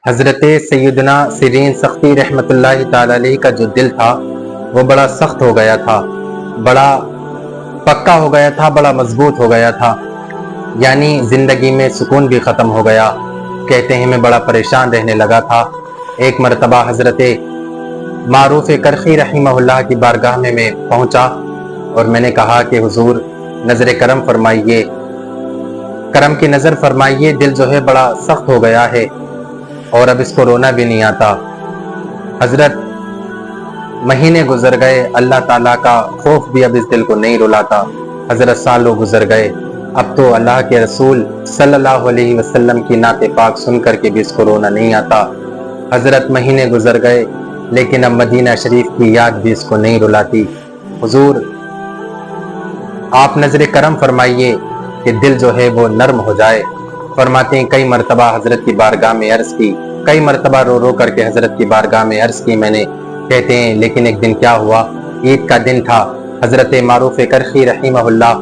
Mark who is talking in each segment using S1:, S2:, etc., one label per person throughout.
S1: حضرت سیدنا سیرین سختی رحمت اللہ تعالی علیہ کا جو دل تھا وہ بڑا سخت ہو گیا تھا، بڑا پکا ہو گیا تھا، بڑا مضبوط ہو گیا تھا، یعنی زندگی میں سکون بھی ختم ہو گیا۔ کہتے ہیں میں بڑا پریشان رہنے لگا تھا۔ ایک مرتبہ حضرت معروف کرخی رحمہ اللہ کی بارگاہ میں پہنچا اور میں نے کہا کہ حضور نظر کرم فرمائیے، کرم کی نظر فرمائیے، دل جو ہے بڑا سخت ہو گیا ہے اور اب اس کو رونا بھی نہیں آتا۔ حضرت مہینے گزر گئے، اللہ تعالیٰ کا خوف بھی اب اس دل کو نہیں رلاتا۔ حضرت سالوں گزر گئے، اب تو اللہ کے رسول صلی اللہ علیہ وسلم کی نعت پاک سن کر کے بھی اس کو رونا نہیں آتا۔ حضرت مہینے گزر گئے لیکن اب مدینہ شریف کی یاد بھی اس کو نہیں رلاتی۔ حضور آپ نظر کرم فرمائیے کہ دل جو ہے وہ نرم ہو جائے۔ فرماتے ہیں کئی مرتبہ حضرت کی بارگاہ میں عرض کی، کئی مرتبہ رو رو کر کے حضرت کی بارگاہ میں عرض کی میں نے۔ کہتے ہیں لیکن ایک دن کیا ہوا، عید کا دن تھا، حضرت معروف کرخی رحمہ اللہ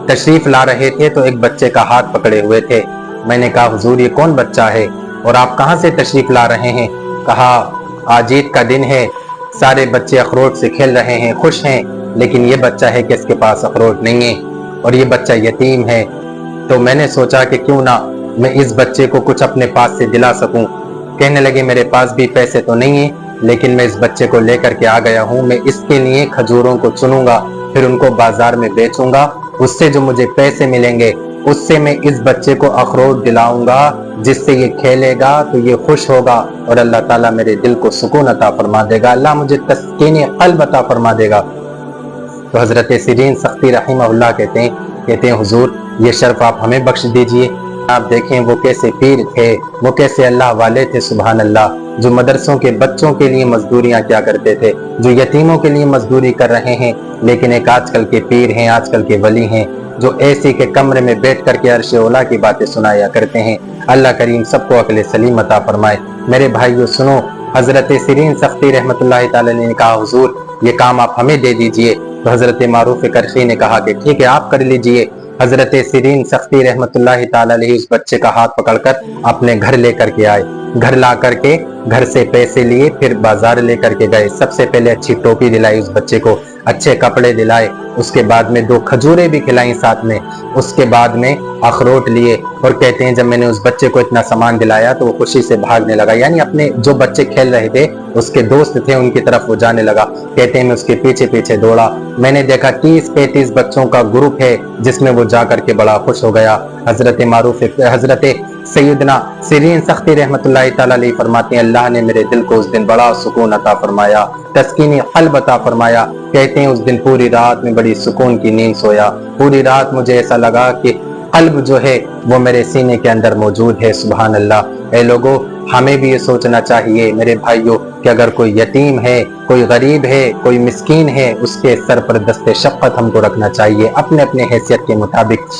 S1: تشریف لا رہے تھے تو ایک بچے کا ہاتھ پکڑے ہوئے تھے۔ میں نے کہا حضور یہ کون بچہ ہے اور آپ کہاں سے تشریف لا رہے ہیں؟ کہا آج عید کا دن ہے، سارے بچے اخروٹ سے کھیل رہے ہیں، خوش ہیں، لیکن یہ بچہ ہے کہ اس کے پاس اخروٹ نہیں ہے اور یہ بچہ یتیم ہے۔ تو میں نے سوچا کہ کیوں نہ میں اس بچے کو کچھ اپنے پاس سے دلا سکوں۔ کہنے لگے میرے پاس بھی پیسے تو نہیں ہیں لیکن میں اس بچے کو لے کر کے آ گیا ہوں، میں اس کے لیے کھجوروں کو چنوں گا، پھر ان کو بازار میں بیچوں گا، اس سے جو مجھے پیسے ملیں گے اس سے میں اس بچے کو اخروٹ دلاؤں گا، جس سے یہ کھیلے گا تو یہ خوش ہوگا اور اللہ تعالیٰ میرے دل کو سکون عطا فرما دے گا، اللہ مجھے تسکین قلب عطا فرما دے گا۔ تو حضرت سیرین سختی رحمہ اللہ کہتے ہیں حضور یہ شرف آپ ہمیں بخش دیجئے۔ آپ دیکھیں وہ کیسے پیر تھے، وہ کیسے اللہ والے تھے، سبحان اللہ، جو مدرسوں کے بچوں کے لیے مزدوریاں کیا کرتے تھے، جو یتیموں کے لیے مزدوری کر رہے ہیں، لیکن ایک آج کل کے پیر ہیں، آج کل کے ولی ہیں جو اے سی کے کمرے میں بیٹھ کر کے عرش اولا کی باتیں سنایا کرتے ہیں۔ اللہ کریم سب کو عقل سلیم عطا فرمائے۔ میرے بھائیو سنو، حضرت سیرین سختی رحمت اللہ تعالی نے کہا حضور یہ کام آپ ہمیں دے دیجئے۔ تو حضرت معروف کرخی نے کہا کہ ٹھیک ہے آپ کر لیجئے۔ حضرت سیرین سختی رحمت اللہ تعالی علیہ اس بچے کا ہاتھ پکڑ کر اپنے گھر لے کر کے آئے، گھر لا کر کے گھر سے پیسے لیے، پھر بازار لے کر کے گئے۔ سب سے پہلے اچھی ٹوپی دلائی اس بچے کو، اچھے کپڑے دلائے، اس کے بعد میں 2 کھجوریں بھی کھلائیں ساتھ میں، اس کے بعد میں اخروٹ لیے۔ اور کہتے ہیں جب میں نے اس بچے کو اتنا سامان دلایا تو وہ خوشی سے بھاگنے لگا، یعنی اپنے جو بچے کھیل رہے تھے اس کے دوست تھے ان کی طرف وہ جانے لگا۔ کہتے ہیں میں اس کے پیچھے پیچھے دوڑا، میں نے دیکھا 30-35 بچوں کا گروپ ہے جس میں وہ جا کر کے بڑا خوش ہو گیا۔ حضرت سیدنا سیرین سختی رحمت اللہ تعالی علیہ فرماتے ہیں اللہ نے میرے دل کو اس دن بڑا سکون عطا فرمایا، تسکین قلب عطا فرمایا۔ کہتے ہیں اس دن پوری رات میں بڑی سکون کی نیند سویا، پوری رات مجھے ایسا لگا کہ قلب جو ہے وہ میرے سینے کے اندر موجود ہے، سبحان اللہ۔ اے لوگوں ہمیں بھی یہ سوچنا چاہیے میرے بھائیوں کہ اگر کوئی یتیم ہے، کوئی غریب ہے، کوئی مسکین ہے، اس کے سر پر دست شفقت ہم کو رکھنا چاہیے اپنے اپنے حیثیت کے مطابق۔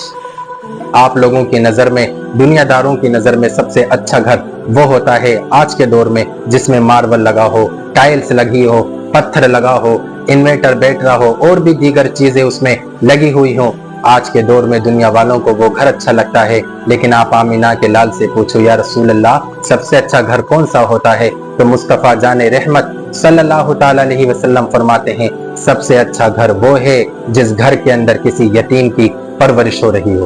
S1: آپ لوگوں کی نظر میں، دنیا داروں کی نظر میں سب سے اچھا گھر وہ ہوتا ہے آج کے دور میں جس میں ماربل لگا ہو، ٹائلز لگی ہو، پتھر لگا ہو، انویٹر بیٹھ رہا ہو اور بھی دیگر چیزیں اس میں لگی ہوئی ہوں۔ آج کے دور میں دنیا والوں کو وہ گھر اچھا لگتا ہے، لیکن آپ آمینہ کے لال سے پوچھو یا رسول اللہ سب سے اچھا گھر کون سا ہوتا ہے؟ تو مصطفیٰ جان رحمت صلی اللہ تعالی علیہ وسلم فرماتے ہیں سب سے اچھا گھر وہ ہے جس گھر کے اندر کسی یتیم کی پرورش ہو رہی ہو۔